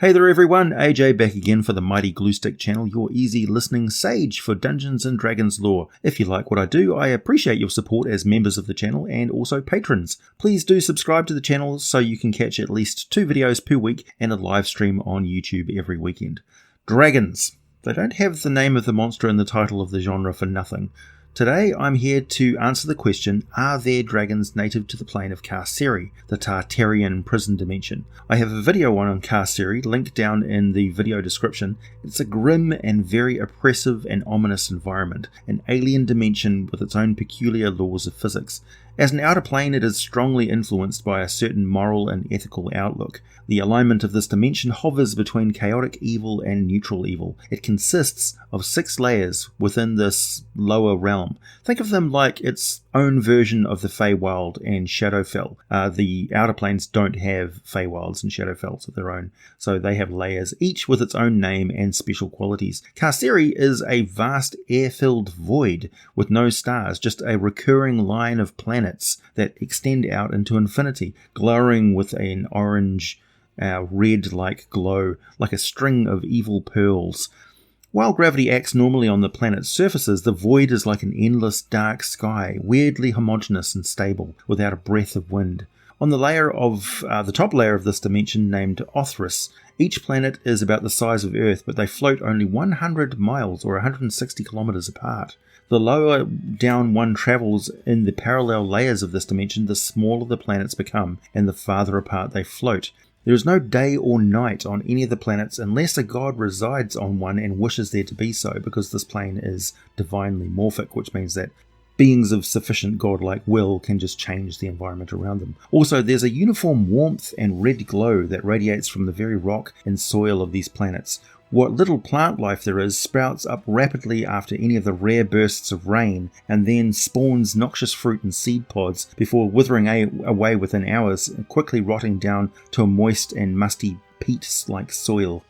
Hey there everyone, AJ back again for the Mighty Gluestick channel, your easy listening sage for Dungeons & Dragons lore. If you like what I do, I appreciate your support as members of the channel and also patrons. Please do subscribe to the channel so you can catch at least 2 videos per week and a live stream on YouTube every weekend. Dragons. They don't have the name of the monster in the title of the genre for nothing. Today I'm here to answer the question, are there dragons native to the plane of Carceri, the Tartarean prison dimension? I have a video on Carceri linked down in the video description. It's a grim and very oppressive and ominous environment, an alien dimension with its own peculiar laws of physics. As an outer plane, it is strongly influenced by a certain moral and ethical outlook. The alignment of this dimension hovers between chaotic evil and neutral evil. It consists of 6 layers within this lower realm. Think of them like its own version of the Feywild and Shadowfell. The outer planes don't have Feywilds and Shadowfells of their own, so they have layers, each with its own name and special qualities. Carceri is a vast air-filled void with no stars, just a recurring line of planets that extend out into infinity, glowing with an orange, red-like glow, like a string of evil pearls. While gravity acts normally on the planet's surfaces, the void is like an endless dark sky, weirdly homogeneous and stable, without a breath of wind. On the top layer of this dimension, named Othrys, each planet is about the size of Earth, but they float only 100 miles or 160 kilometers apart. The lower down one travels in the parallel layers of this dimension, the smaller the planets become, and the farther apart they float. There is no day or night on any of the planets unless a god resides on one and wishes there to be so, because this plane is divinely morphic, which means that beings of sufficient godlike will can just change the environment around them. Also, there's a uniform warmth and red glow that radiates from the very rock and soil of these planets. What little plant life there is sprouts up rapidly after any of the rare bursts of rain, and then spawns noxious fruit and seed pods before withering away within hours, quickly rotting down to a moist and musty peat-like soil.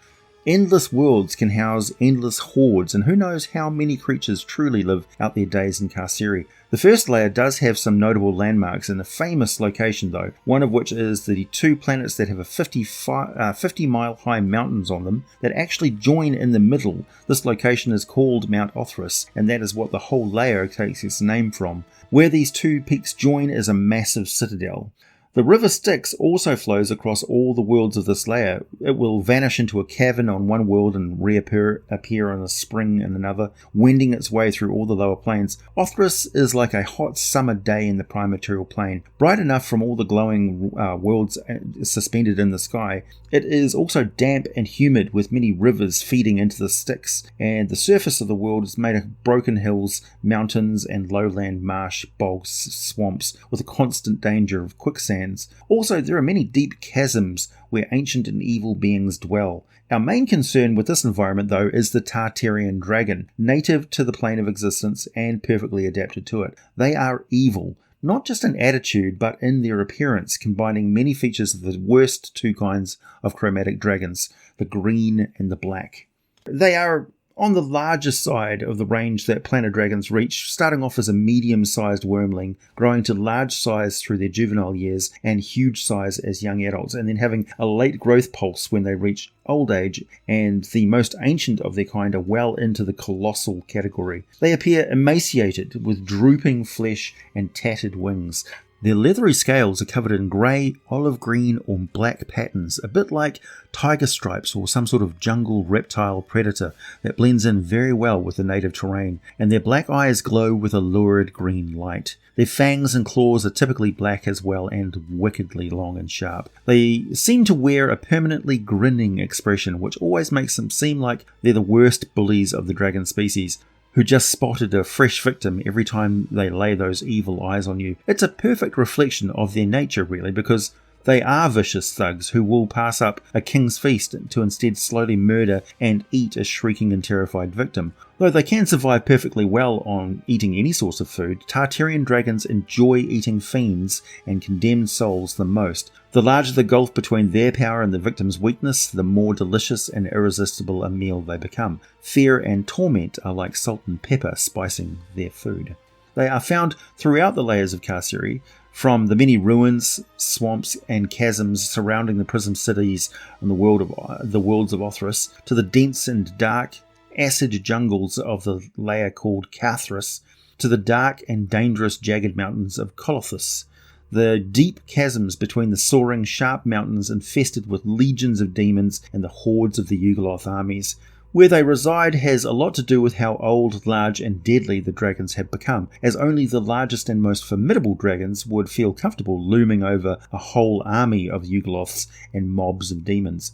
Endless worlds can house endless hordes, and who knows how many creatures truly live out their days in Carceri. The first layer does have some notable landmarks in a famous location though, one of which is the 2 planets that have 50-mile high mountains on them that actually join in the middle. This location is called Mount Othrys, and that is what the whole layer takes its name from. Where these 2 peaks join is a massive citadel. The river Styx also flows across all the worlds of this layer. It will vanish into a cavern on one world and reappear on a spring in another, wending its way through all the lower planes. Othrys is like a hot summer day in the prime material plane, bright enough from all the glowing worlds suspended in the sky. It is also damp and humid, with many rivers feeding into the Styx, and the surface of the world is made of broken hills, mountains, and lowland marsh, bogs, swamps, with a constant danger of quicksand. Also, there are many deep chasms where ancient and evil beings dwell. Our main concern with this environment, though, is the Tarterian dragon, native to the plane of existence and perfectly adapted to it. They are evil, not just in attitude, but in their appearance, combining many features of the worst 2 kinds of chromatic dragons, the green and the black. They are on the larger side of the range that planet dragons reach, starting off as a medium-sized wormling, growing to large size through their juvenile years and huge size as young adults, and then having a late growth pulse when they reach old age, and the most ancient of their kind are well into the colossal category. They appear emaciated, with drooping flesh and tattered wings. Their leathery scales are covered in grey, olive green or black patterns, a bit like tiger stripes or some sort of jungle reptile predator that blends in very well with the native terrain, and their black eyes glow with a lurid green light. Their fangs and claws are typically black as well and wickedly long and sharp. They seem to wear a permanently grinning expression, which always makes them seem like they're the worst bullies of the dragon species, who just spotted a fresh victim every time they lay those evil eyes on you. It's a perfect reflection of their nature, really, because they are vicious thugs who will pass up a king's feast to instead slowly murder and eat a shrieking and terrified victim. Though they can survive perfectly well on eating any source of food, Tartarian dragons enjoy eating fiends and condemned souls the most. The larger the gulf between their power and the victim's weakness, the more delicious and irresistible a meal they become. Fear and torment are like salt and pepper spicing their food. They are found throughout the layers of Carceri, From the many ruins, swamps, and chasms surrounding the prism cities in the worlds of Othrys, to the dense and dark acid jungles of the Lair called Carceri, to the dark and dangerous jagged mountains of Colothus, the deep chasms between the soaring sharp mountains infested with legions of demons and the hordes of the Yugoloth armies. Where they reside has a lot to do with how old, large, and deadly the dragons have become, as only the largest and most formidable dragons would feel comfortable looming over a whole army of Yugoloths and mobs of demons.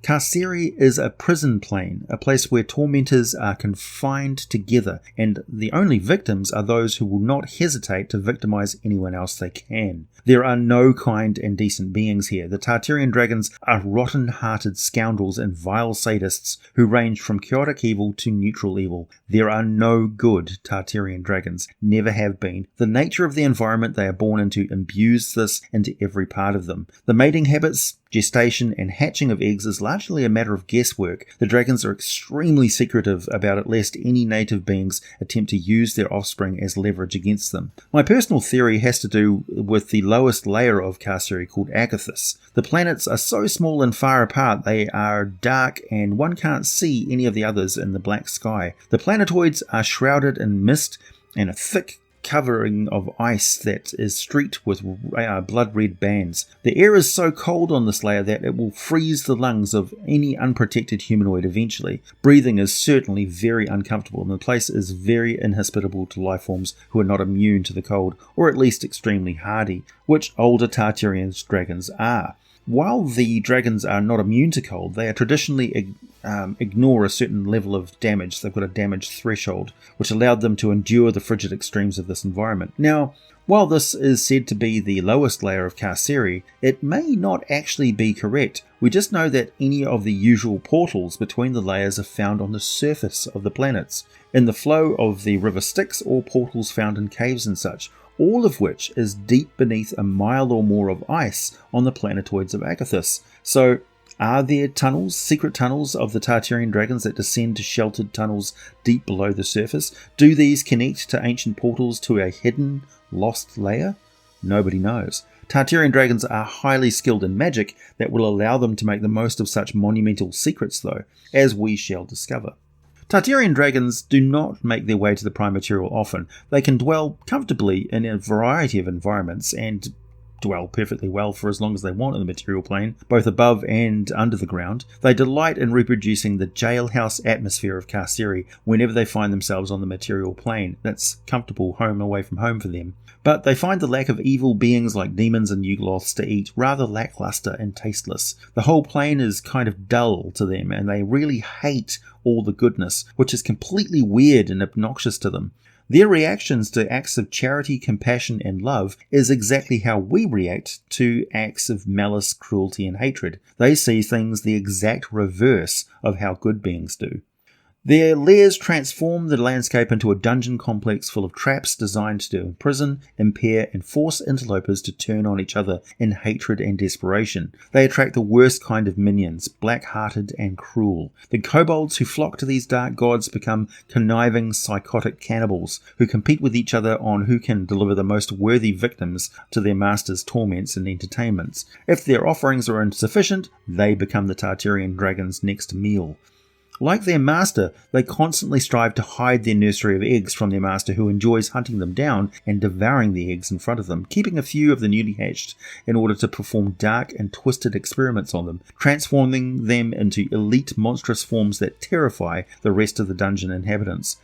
Carceri is a prison plane, a place where tormentors are confined together, and the only victims are those who will not hesitate to victimize anyone else they can. There are no kind and decent beings here. The Tartarian dragons are rotten-hearted scoundrels and vile sadists who range from chaotic evil to neutral evil. There are no good Tartarian dragons, never have been. The nature of the environment they are born into imbues this into every part of them. The mating habits, gestation, and hatching of eggs is largely a matter of guesswork. The dragons are extremely secretive about it, lest any native beings attempt to use their offspring as leverage against them. My personal theory has to do with the lowest layer of Carceri called Agathis. The planets are so small and far apart they are dark and one can't see any of the others in the black sky. The planetoids are shrouded in mist and a thick covering of ice that is streaked with blood-red bands. The air is so cold on this layer that it will freeze the lungs of any unprotected humanoid eventually. Breathing is certainly very uncomfortable, and the place is very inhospitable to life forms who are not immune to the cold, or at least extremely hardy, which older Tartarian dragons are. While the dragons are not immune to cold, they are traditionally ignore a certain level of damage. They've got a damage threshold, which allowed them to endure the frigid extremes of this environment. Now, while this is said to be the lowest layer of Carceri, it may not actually be correct. We just know that any of the usual portals between the layers are found on the surface of the planets, in the flow of the river Styx, or portals found in caves and such, all of which is deep beneath a mile or more of ice on the planetoids of Agathis. So, are there tunnels, secret tunnels of the Tartarian dragons that descend to sheltered tunnels deep below the surface? Do these connect to ancient portals to a hidden, lost layer? Nobody knows. Tartarian dragons are highly skilled in magic that will allow them to make the most of such monumental secrets though, as we shall discover. Tartarian dragons do not make their way to the prime material often. They can dwell comfortably in a variety of environments and dwell perfectly well for as long as they want in the material plane, both above and under the ground. They delight in reproducing the jailhouse atmosphere of Carceri whenever they find themselves on the material plane. That's comfortable home away from home for them. But they find the lack of evil beings like demons and Yugoloths to eat rather lackluster and tasteless. The whole plane is kind of dull to them, and they really hate all the goodness, which is completely weird and obnoxious to them. Their reactions to acts of charity, compassion, and love is exactly how we react to acts of malice, cruelty, and hatred. They see things the exact reverse of how good beings do. Their lairs transform the landscape into a dungeon complex full of traps designed to imprison, impair, and force interlopers to turn on each other in hatred and desperation. They attract the worst kind of minions, black-hearted and cruel. The kobolds who flock to these dark gods become conniving, psychotic cannibals who compete with each other on who can deliver the most worthy victims to their master's torments and entertainments. If their offerings are insufficient, they become the Tartarian dragon's next meal. Like their master, they constantly strive to hide their nursery of eggs from their master, who enjoys hunting them down and devouring the eggs in front of them, keeping a few of the newly hatched in order to perform dark and twisted experiments on them, transforming them into elite monstrous forms that terrify the rest of the dungeon inhabitants.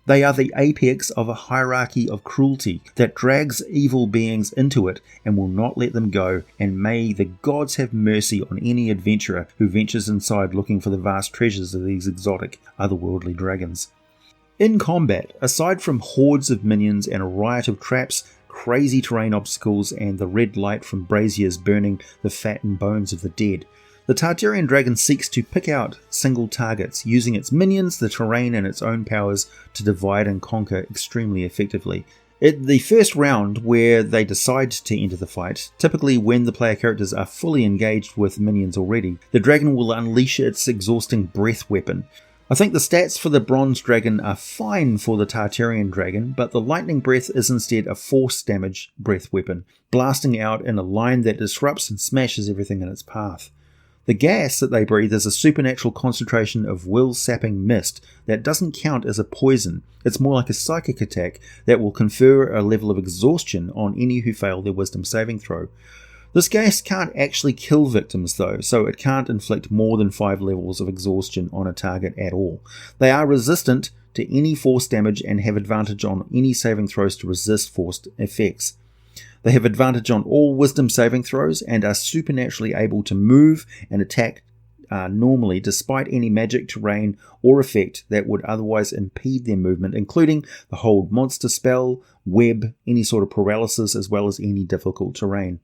They are the apex of a hierarchy of cruelty that drags evil beings into it and will not let them go, and may the gods have mercy on any adventurer who ventures inside looking for the vast treasures of these exotic, otherworldly dragons. In combat, aside from hordes of minions and a riot of traps, crazy terrain obstacles, and the red light from braziers burning the fat and bones of the dead, the Tartarian dragon seeks to pick out single targets, using its minions, the terrain, and its own powers to divide and conquer extremely effectively. In the first round, where they decide to enter the fight, typically when the player characters are fully engaged with minions already, the dragon will unleash its exhausting breath weapon. I think the stats for the bronze dragon are fine for the Tarterian dragon, but the lightning breath is instead a force damage breath weapon, blasting out in a line that disrupts and smashes everything in its path. The gas that they breathe is a supernatural concentration of will-sapping mist that doesn't count as a poison. It's more like a psychic attack that will confer a level of exhaustion on any who fail their wisdom saving throw. This gas can't actually kill victims though, so it can't inflict more than 5 levels of exhaustion on a target at all. They are resistant to any force damage and have advantage on any saving throws to resist forced effects. They have advantage on all wisdom saving throws and are supernaturally able to move and attack normally despite any magic, terrain or effect that would otherwise impede their movement, including the hold monster spell, web, any sort of paralysis, as well as any difficult terrain.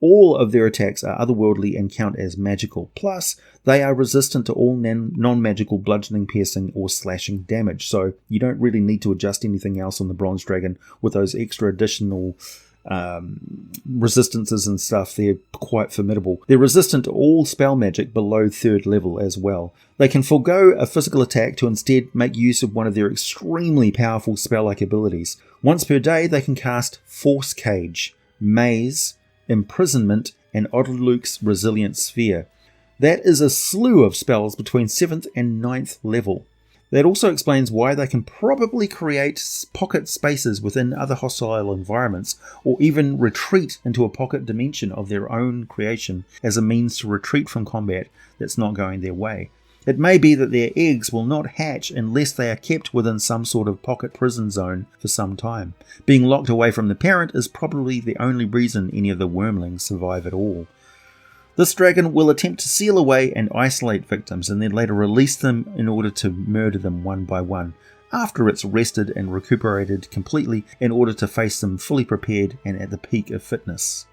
All of their attacks are otherworldly and count as magical. Plus, they are resistant to all non-magical bludgeoning, piercing, or slashing damage. So you don't really need to adjust anything else on the Bronze Dragon with those extra additional resistances and stuff. They're quite formidable. They're resistant to all spell magic below 3rd level as well. They can forego a physical attack to instead make use of one of their extremely powerful spell-like abilities. Once per day, they can cast Force Cage, Maze, Imprisonment, and Odaluk's Resilient Sphere. That is a slew of spells between 7th and 9th level. That also explains why they can probably create pocket spaces within other hostile environments, or even retreat into a pocket dimension of their own creation as a means to retreat from combat that's not going their way. It may be that their eggs will not hatch unless they are kept within some sort of pocket prison zone for some time. Being locked away from the parent is probably the only reason any of the wormlings survive at all. This dragon will attempt to seal away and isolate victims and then later release them in order to murder them one by one, after it's rested and recuperated completely in order to face them fully prepared and at the peak of fitness.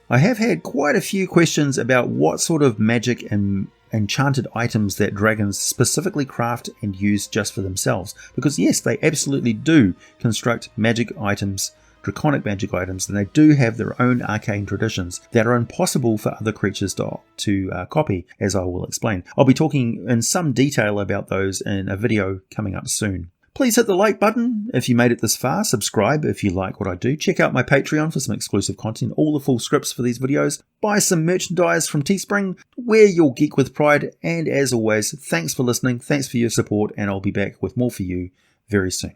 I have had quite a few questions about what sort of magic and enchanted items that dragons specifically craft and use just for themselves, because yes, they absolutely do construct magic items, draconic magic items, and they do have their own arcane traditions that are impossible for other creatures to copy, as I will explain. I'll be talking in some detail about those in a video coming up soon. Please hit the like button if you made it this far, subscribe if you like what I do, check out my Patreon for some exclusive content, all the full scripts for these videos, buy some merchandise from Teespring, wear your geek with pride, and as always, thanks for listening, thanks for your support, and I'll be back with more for you very soon.